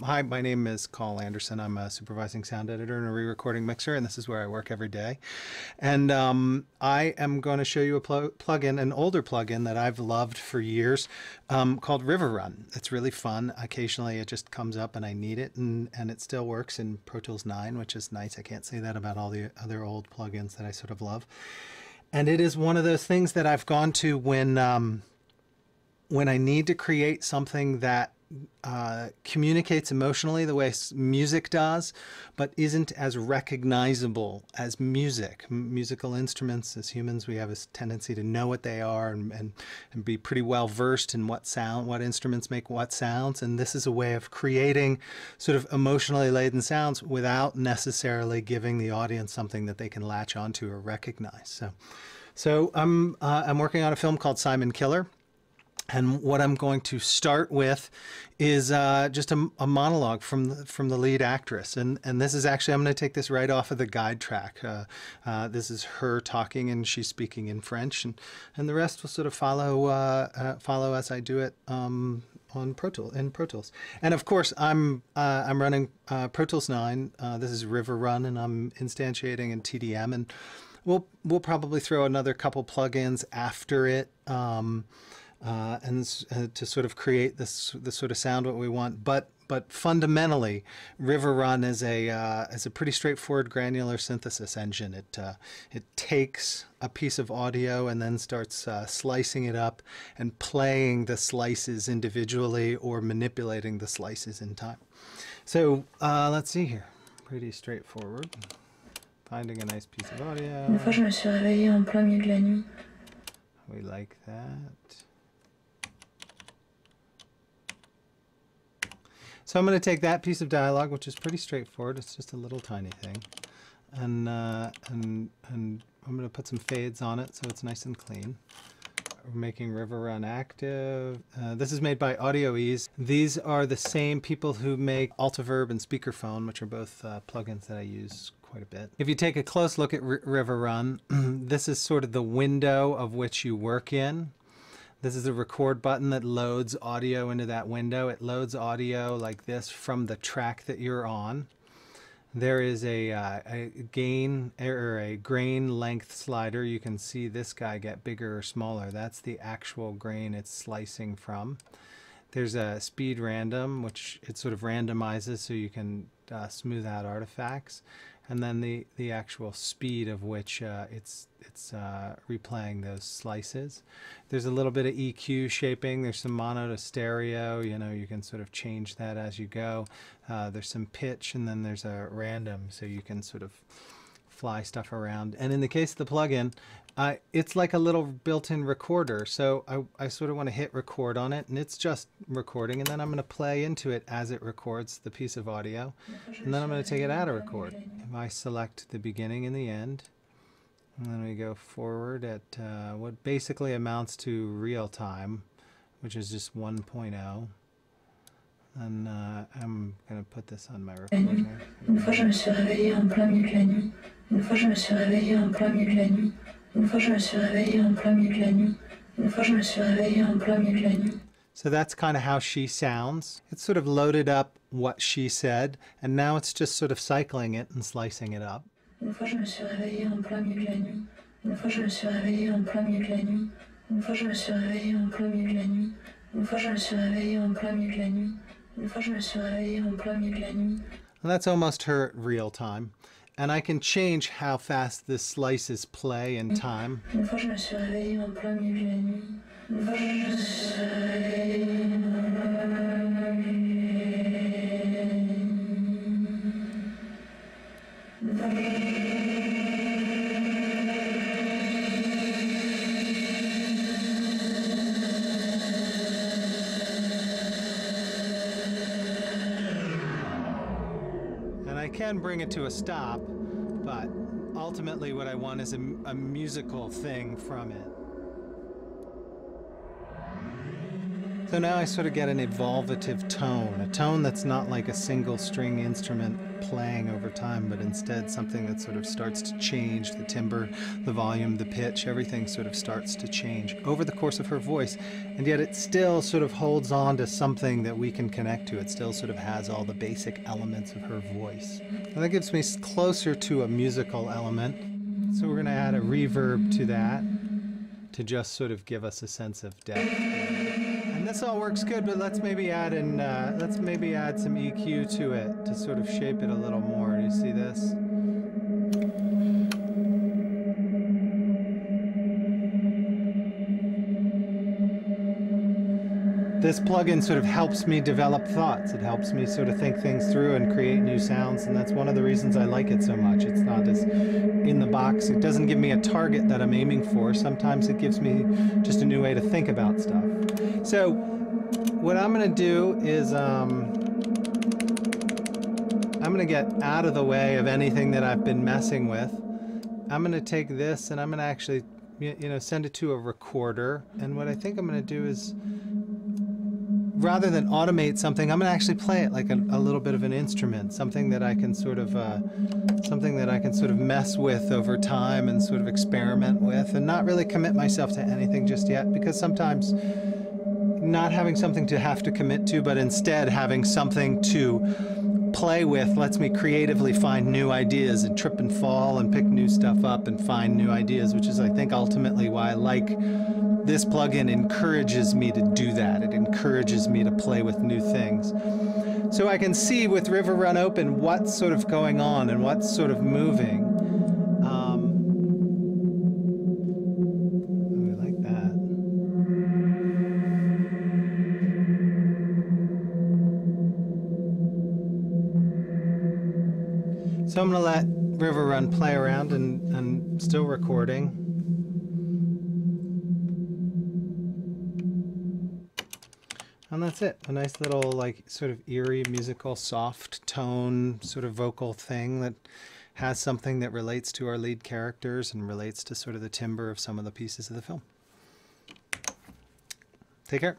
Hi, my name is Coll Anderson. I'm a supervising sound editor and a re-recording mixer, and this is where I work every day. And I am going to show you a plugin, an older plugin that I've loved for years, called Riverrun. It's really fun. Occasionally it just comes up and I need it, and it still works in Pro Tools 9, which is nice. I can't say that about all the other old plugins that I sort of love. And it is one of those things that I've gone to when I need to create something that communicates emotionally the way music does, but isn't as recognizable as music. Musical instruments, as humans, we have a tendency to know what they are and be pretty well versed in what instruments make what sounds. And this is a way of creating sort of emotionally laden sounds without necessarily giving the audience something that they can latch onto or recognize. So I'm working on a film called Simon Killer. And what I'm going to start with is just a monologue from the lead actress. And this is actually, I'm going to take this right off of the guide track. This is her talking, and she's speaking in French. And the rest will sort of follow as I do it on Pro Tools. And of course, I'm running Pro Tools 9. This is Riverrun, and I'm instantiating in TDM. And we'll probably throw another couple plugins after it. To sort of create the sort of sound what we want, but fundamentally, Riverrun is a pretty straightforward granular synthesis engine. It takes a piece of audio and then starts slicing it up and playing the slices individually or manipulating the slices in time. So let's see here. Pretty straightforward. Finding a nice piece of audio. Une fois, je me suis réveillée en plein milieu de la nuit. We like that. So I'm going to take that piece of dialogue, which is pretty straightforward. It's just a little tiny thing, and I'm going to put some fades on it so it's nice and clean. We're making Riverrun active. This is made by Audio Ease. These are the same people who make Altiverb and Speakerphone, which are both plugins that I use quite a bit. If you take a close look at Riverrun, this is sort of the window of which you work in. This is the record button that loads audio into that window. It loads audio like this from the track that you're on. There is a gain or a grain length slider. You can see this guy get bigger or smaller. That's the actual grain it's slicing from. There's a speed random, which it sort of randomizes so you can smooth out artifacts. And then the actual speed of which it's replaying those slices. There's a little bit of EQ shaping. There's some mono to stereo. You know, you can sort of change that as you go. There's some pitch, and then there's a random, so you can sort of fly stuff around. And in the case of the plugin, it's like a little built-in recorder. So I sort of want to hit record on it, and it's just recording, and then I'm going to play into it as it records the piece of audio, and then I'm going to take it out of record. If I select the beginning and the end, and then we go forward at what basically amounts to real time, which is just 1.0. And I'm going to put this on my recorder. Une fois, je me suis réveillée en plein milieu de la nuit. Une fois, je me suis réveillée en plein milieu de la nuit. Une fois, je me suis réveillée en plein milieu de la nuit. Une fois, je me suis réveillée en plein milieu de la nuit. So that's kind of how she sounds. It's sort of loaded up what she said, and now it's just sort of cycling it and slicing it up. Une fois, je me suis réveillée en plein milieu de la nuit. Une fois, je me suis réveillée en plein milieu de la nuit. Une fois, je me suis réveillée en plein milieu de la nuit. Une fois, je me suis réveillée en plein milieu de la nuit. Une fois, je me suis réveillée en plein milieu de la nuit. And that's almost her real time. And I can change how fast the slices play in time. Une fois, je me suis réveillée en plein milieu de la nuit. Une fois, je me suis réveillée en plein milieu de la nuit. And I can bring it to a stop, but ultimately what I want is a musical thing from it. So now I sort of get an evolvative tone, a tone that's not like a single string instrument playing over time, but instead something that sort of starts to change. The timbre, the volume, the pitch, everything sort of starts to change over the course of her voice, and yet it still sort of holds on to something that we can connect to. It still sort of has all the basic elements of her voice. And that gives me closer to a musical element. So we're going to add a reverb to that to just sort of give us a sense of depth. And this all works good, but let's maybe add some EQ to it to sort of shape it a little more. Do you see this? This plugin sort of helps me develop thoughts. It helps me sort of think things through and create new sounds, and that's one of the reasons I like it so much. It's not as in the box. It doesn't give me a target that I'm aiming for. Sometimes it gives me just a new way to think about stuff. So what I'm going to do is I'm going to get out of the way of anything that I've been messing with. I'm going to take this and I'm going to actually, send it to a recorder. And what I think I'm going to do is, rather than automate something, I'm going to actually play it like a little bit of an instrument, something that I can sort of mess with over time and sort of experiment with, and not really commit myself to anything just yet, because sometimes not having something to have to commit to, but instead having something to play with lets me creatively find new ideas and trip and fall and pick new stuff up and find new ideas, which is, I think, ultimately why I like this plugin. Encourages me to do that. It encourages me to play with new things. So I can see with Riverrun open what's sort of going on and what's sort of moving. I like that. So I'm going to let Riverrun play around and still recording. And that's it. A nice little, like, sort of eerie, musical, soft tone, sort of vocal thing that has something that relates to our lead characters and relates to sort of the timbre of some of the pieces of the film. Take care.